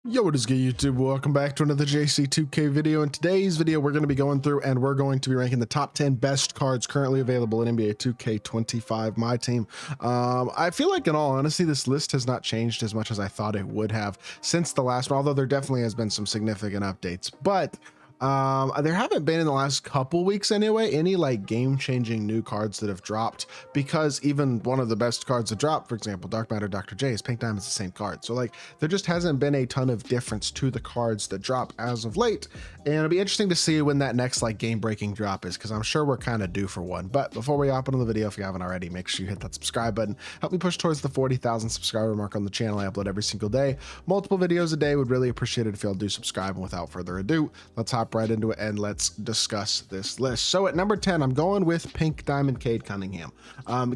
Yo, what is good, YouTube? Welcome back to another JC2K video. In today's video, we're going to be going through and we're going to be ranking the top 10 best cards currently available in NBA 2K25 My Team. I feel like, in all honesty, this list has not changed as much as I thought it would have since the last one, although there definitely has been some significant updates. But there haven't been in the last couple weeks anyway any like game-changing new cards that have dropped, because even one of the best cards that dropped, for example Dark Matter Dr. J, is Pink Diamond's the same card. So like there just hasn't been a ton of difference to the cards that drop as of late, and it'll be interesting to see when that next like game-breaking drop is, because I'm sure we're kind of due for one. But before we hop into the video, if you haven't already, make sure you hit that subscribe button. Help me push towards the 40,000 subscriber mark on the channel. I upload every single day, multiple videos a day. Would really appreciate it if y'all do subscribe. And without further ado, let's hop right into it and let's discuss this list. So at number 10, I'm going with Pink Diamond Cade Cunningham.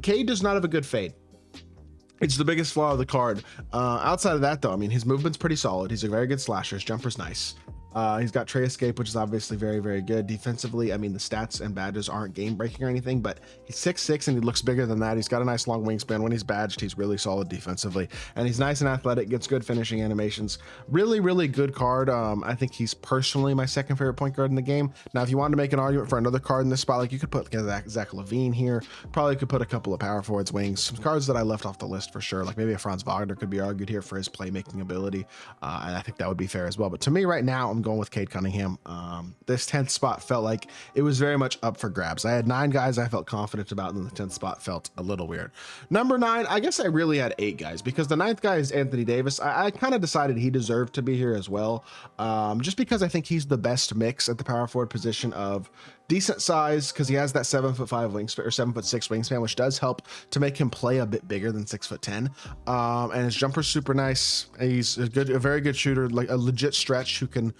Cade does not have a good fade. It's the biggest flaw of the card. Outside of that, though, I mean, his movement's pretty solid. He's a very good slasher. His jumper's nice. He's got tray escape, which is obviously very, very good. Defensively, I mean, the stats and badges aren't game breaking or anything, but he's 6'6" and he looks bigger than that. He's got a nice long wingspan. When he's badged, he's really solid defensively, and he's nice and athletic, gets good finishing animations. Really, really good card. I think he's personally my second favorite point guard in the game. Now, if you wanted to make an argument for another card in this spot, like you could put Zach LaVine here, probably could put a couple of power forwards, wings, some cards that I left off the list for sure. Like maybe a Franz Wagner could be argued here for his playmaking ability, and I think that would be fair as well. But to me right now, I'm going with Cade Cunningham. This 10th spot felt like it was very much up for grabs. I had 9 guys I felt confident about, and then the 10th spot felt a little weird. Number 9, I guess I really had 8 guys, because the 9th guy is Anthony Davis. I kind of decided he deserved to be here as well, just because I think he's the best mix at the power forward position of decent size, because he has that 7'5" wingspan or 7'6" wingspan, which does help to make him play a bit bigger than 6'10". And his jumper's super nice. He's a very good shooter, like a legit stretch who can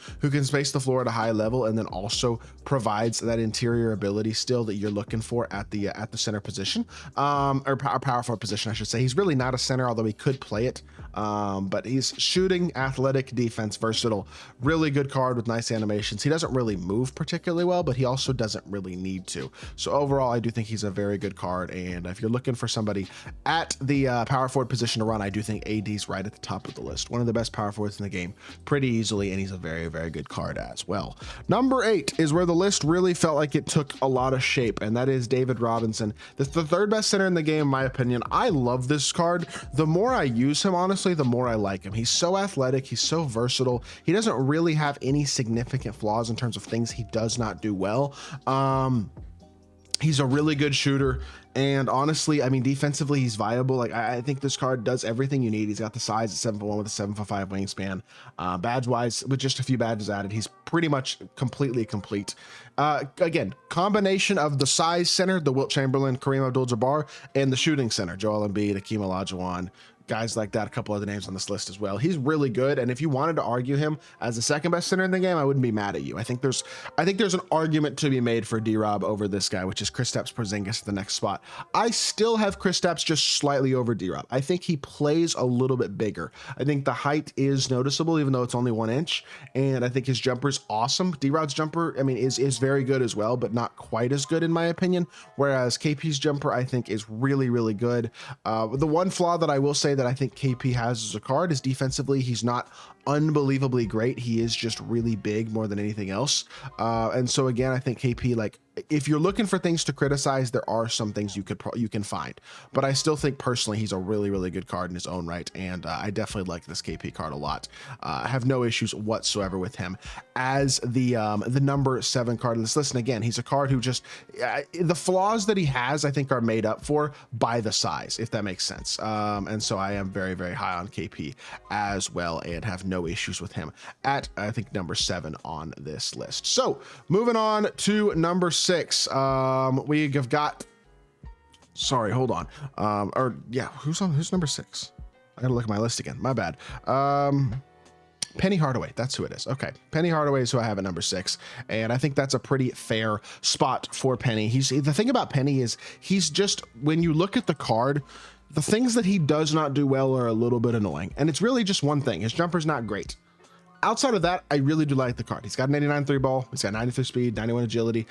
space the floor at a high level, and then also provides that interior ability still that you're looking for at the center position, or power forward position, I should say. He's really not a center, although he could play it. But he's shooting, athletic, defense, versatile, really good card with nice animations. He doesn't really move particularly well, but he also doesn't really need to. So overall, I do think he's a very good card. And if you're looking for somebody at the power forward position to run, I do think AD's right at the top of the list. One of the best power forwards in the game pretty easily, and he's a very, very good card as well. Number 8 is where the list really felt like it took a lot of shape, and that is David Robinson. This is the 3rd best center in the game, in my opinion. I love this card. The more I use him, honestly, the more I like him. He's so athletic. He's so versatile. He doesn't really have any significant flaws in terms of things he does not do well. He's a really good shooter, and honestly, I mean, defensively, he's viable. Like I think this card does everything you need. He's got the size at 7'1" with a 7'5" wingspan. Badge wise, with just a few badges added, he's pretty much completely complete. Again, combination of the size center, the Wilt Chamberlain, Kareem Abdul-Jabbar, and the shooting center, Joel Embiid, Hakeem Olajuwon, guys like that, a couple other names on this list as well. He's really good, and if you wanted to argue him as the 2nd best center in the game, I wouldn't be mad at you. I think there's an argument to be made for D-Rob over this guy, which is Kristaps Porzingis at the next spot. I still have Kristaps just slightly over D-Rob. I think he plays a little bit bigger. I think the height is noticeable, even though it's only 1 inch, and I think his jumper's awesome. D-Rob's jumper, I mean, is very good as well, but not quite as good in my opinion, whereas KP's jumper, I think, is really, really good. The one flaw that I will say that I think KP has as a card is defensively, he's not unbelievably great. He is just really big more than anything else. And so again, I think KP, like, if you're looking for things to criticize, there are some things you can find, but I still think personally he's a really, really good card in his own right, and I definitely like this KP card a lot. I have no issues whatsoever with him as the number 7 card in this list. And again, he's a card who just the flaws that he has, I think, are made up for by the size, if that makes sense. And so I am very, very high on KP as well, and have no issues with him at, I think, number 7 on this list. So moving on to number 6, we have got, sorry, hold on, or yeah, who's number 6? I gotta look at my list again, my bad. Penny Hardaway, that's who it is. Okay, Penny Hardaway is who I have at number 6, and I think that's a pretty fair spot for Penny. The thing about Penny is he's just, when you look at the card, the things that he does not do well are a little bit annoying, and it's really just one thing: his jumper's not great. Outside of that, I really do like the card. He's got an 89 3 ball. He's got 93 speed, 91 agility.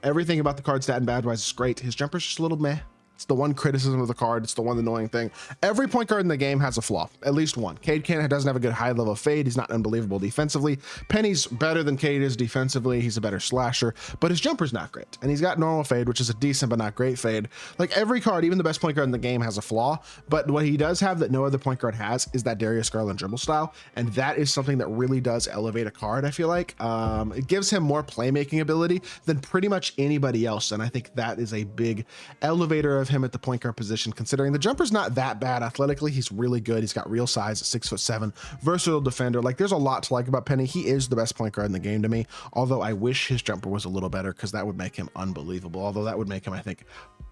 Everything about the card, stat and badge wise, is great. His jumper's just a little meh. It's the one criticism of the card. It's the one annoying thing. Every point guard in the game has a flaw, at least one. Cade doesn't have a good high level fade. He's not unbelievable defensively. Penny's better than Cade is defensively. He's a better slasher, but his jumper's not great. And he's got normal fade, which is a decent but not great fade. Like every card, even the best point guard in the game has a flaw, but what he does have that no other point guard has is that Darius Garland dribble style. And that is something that really does elevate a card, I feel like. It gives him more playmaking ability than pretty much anybody else. And I think that is a big elevator of him at the point guard position, considering the jumper's not that bad athletically. He's really good. He's got real size at 6'7", versatile defender. Like there's a lot to like about Penny. He is the best point guard in the game to me, although I wish his jumper was a little better because that would make him unbelievable. Although that would make him, I think,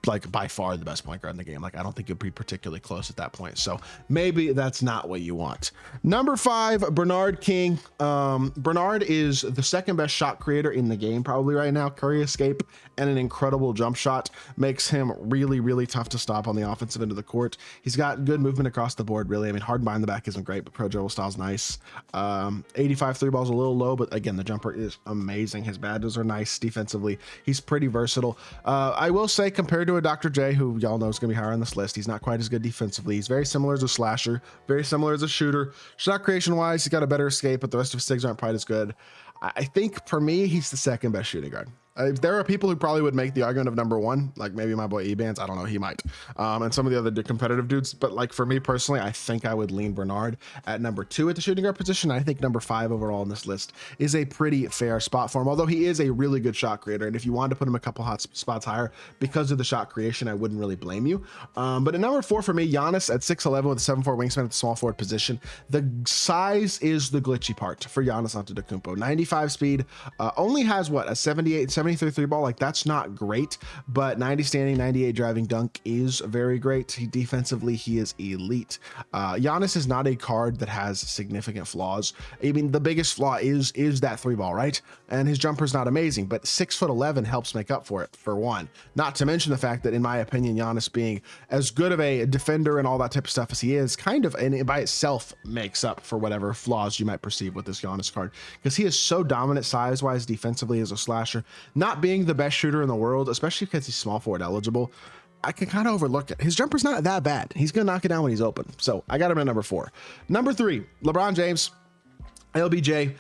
like by far the best point guard in the game. Like I don't think it'd be particularly close at that point. So maybe that's not what you want. Number 5, Bernard King. Bernard is the second best shot creator in the game probably right now. Curry escape and an incredible jump shot makes him really, really tough to stop on the offensive end of the court. He's got good movement across the board, really. I mean, hard behind the back isn't great, but pro dribble style's nice. 85 three ball's a little low, but again, the jumper is amazing. His badges are nice defensively. He's pretty versatile. I will say, compared to a Dr. J, who y'all know is going to be higher on this list, he's not quite as good defensively. He's very similar as a slasher, very similar as a shooter. Shot creation wise, he's got a better escape, but the rest of his SIGs aren't quite as good. I think for me, he's the second best shooting guard. There are people who probably would make the argument of number 1, like maybe my boy Ebans. I don't know, he might, and some of the other competitive dudes. But like for me personally, I think I would lean Bernard at number 2 at the shooting guard position. I think number 5 overall on this list is a pretty fair spot for him, although he is a really good shot creator. And if you wanted to put him a couple hot spots higher because of the shot creation, I wouldn't really blame you. But at number 4 for me, Giannis at 6'11" with a 7'4" wingspan at the small forward position. The size is the glitchy part for Giannis Antetokounmpo. 95 speed, only has what, a 73 three ball. Like that's not great, but 90 standing, 98 driving dunk is very great. Defensively, he is elite. Giannis is not a card that has significant flaws. I mean, the biggest flaw is that three ball, right? And his jumper's not amazing, but 6'11" helps make up for it, for one. Not to mention the fact that, in my opinion, Giannis being as good of a defender and all that type of stuff as he is, kind of, and by itself makes up for whatever flaws you might perceive with this Giannis card, because he is so dominant size-wise, defensively as a slasher, not being the best shooter in the world, especially because he's small forward eligible. I can kind of overlook it. His jumper's not that bad. He's gonna knock it down when he's open. So I got him at number 4. Number 3, LeBron James. LBJ.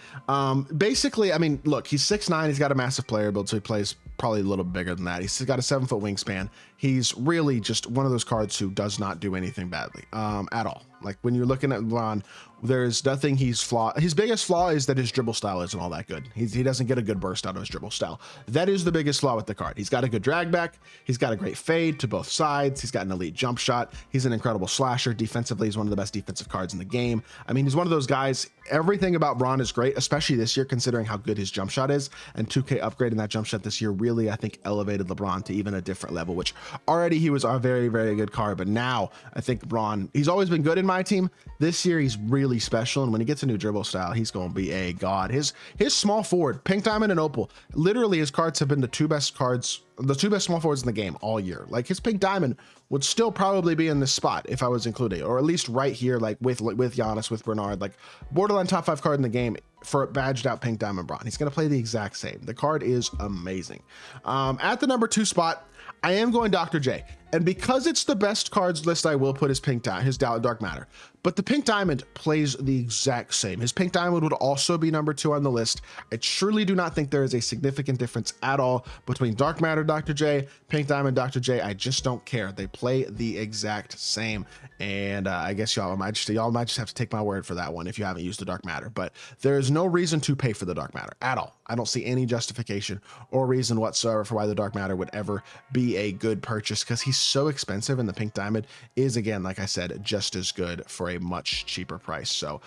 Basically, I mean, look, he's 6'9", he's got a massive player build, so he plays probably a little bigger than that. He's got a 7-foot wingspan. He's really just one of those cards who does not do anything badly at all. Like when you're looking at LeBron, there's nothing he's flawed. His biggest flaw is that his dribble style isn't all that good. He doesn't get a good burst out of his dribble style. That is the biggest flaw with the card. He's got a good drag back. He's got a great fade to both sides. He's got an elite jump shot. He's an incredible slasher. Defensively, he's one of the best defensive cards in the game. I mean, he's one of those guys. Everything about Bron is great, especially this year, considering how good his jump shot is. And 2K upgrading that jump shot this year really, I think, elevated LeBron to even a different level, which already he was a very, very good card. But now I think Bron, he's always been good in my team. This year, he's really special. And when he gets a new dribble style, he's going to be a god. His small forward, pink diamond and opal, literally his cards have been the two best cards, the two best small forwards in the game all year. Like his pink diamond would still probably be in this spot if I was including, or at least right here, like with Giannis, with Bernard, like borderline top 5 card in the game for a badged out pink diamond Bron. He's going to play the exact same. The card is amazing. At the number 2 spot, I am going Dr. J. And because it's the best cards list, I will put his Dark Matter. But the pink diamond plays the exact same. His pink diamond would also be number 2 on the list. I truly do not think there is a significant difference at all between Dark Matter Dr. J, pink diamond Dr. J. I just don't care. They play the exact same. And I guess y'all might just have to take my word for that one if you haven't used the Dark Matter. But there is no reason to pay for the Dark Matter at all. I don't see any justification or reason whatsoever for why the Dark Matter would ever be a good purchase, because he's so expensive, and the pink diamond is, again, like I said, just as good for a much cheaper price. So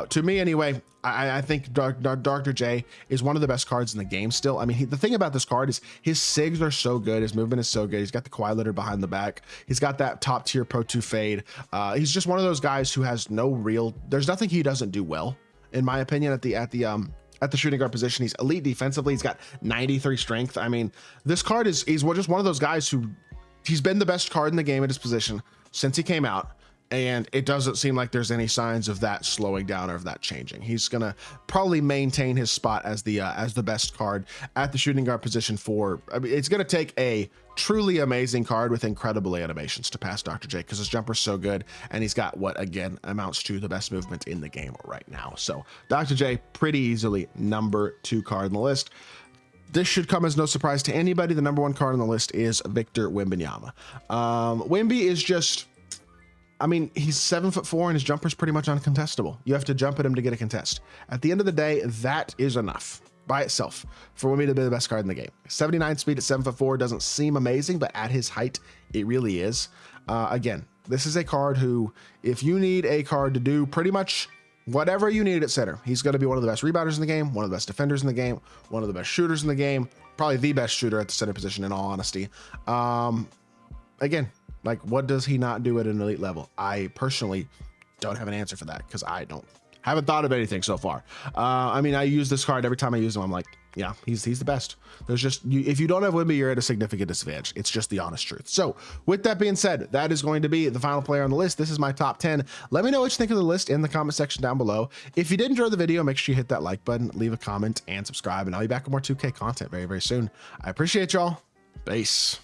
to me anyway, I think Dr. J is one of the best cards in the game still. I mean, the thing about this card is his SIGs are so good. His movement is so good. He's got the Kawhi Leonard behind the back. He's got that top tier Pro 2 fade. He's just one of those guys who has there's nothing he doesn't do well, in my opinion, at the shooting guard position. He's elite defensively. He's got 93 strength. I mean, this card he's just one of those guys who, he's been the best card in the game at his position since he came out. And it doesn't seem like there's any signs of that slowing down or of that changing. He's gonna probably maintain his spot as the best card at the shooting guard position for, I mean, it's gonna take a truly amazing card with incredible animations to pass Dr. J, because his jumper's so good and he's got what again amounts to the best movement in the game right now. So Dr. J, pretty easily number 2 card on the list. This should come as no surprise to anybody. The number 1 card on the list is Victor Wembanyama. Wemby is just, I mean, he's 7'4" and his jumper's pretty much uncontestable. You have to jump at him to get a contest. At the end of the day, that is enough by itself for Wemby to be the best card in the game. 79 speed at 7'4" doesn't seem amazing, but at his height, it really is. Again, this is a card who, if you need a card to do pretty much whatever you need at center, he's going to be one of the best rebounders in the game, one of the best defenders in the game, one of the best shooters in the game, probably the best shooter at the center position in all honesty. Again, like, what does he not do at an elite level? I personally don't have an answer for that, because I haven't thought of anything so far. I mean, I use this card every time I use him. I'm like, yeah, he's the best. There's just, if you don't have Wemby, you're at a significant disadvantage. It's just the honest truth. So with that being said, that is going to be the final player on the list. This is my top 10. Let me know what you think of the list in the comment section down below. If you did enjoy the video, make sure you hit that like button, leave a comment, and subscribe, and I'll be back with more 2K content very, very soon. I appreciate y'all. Peace.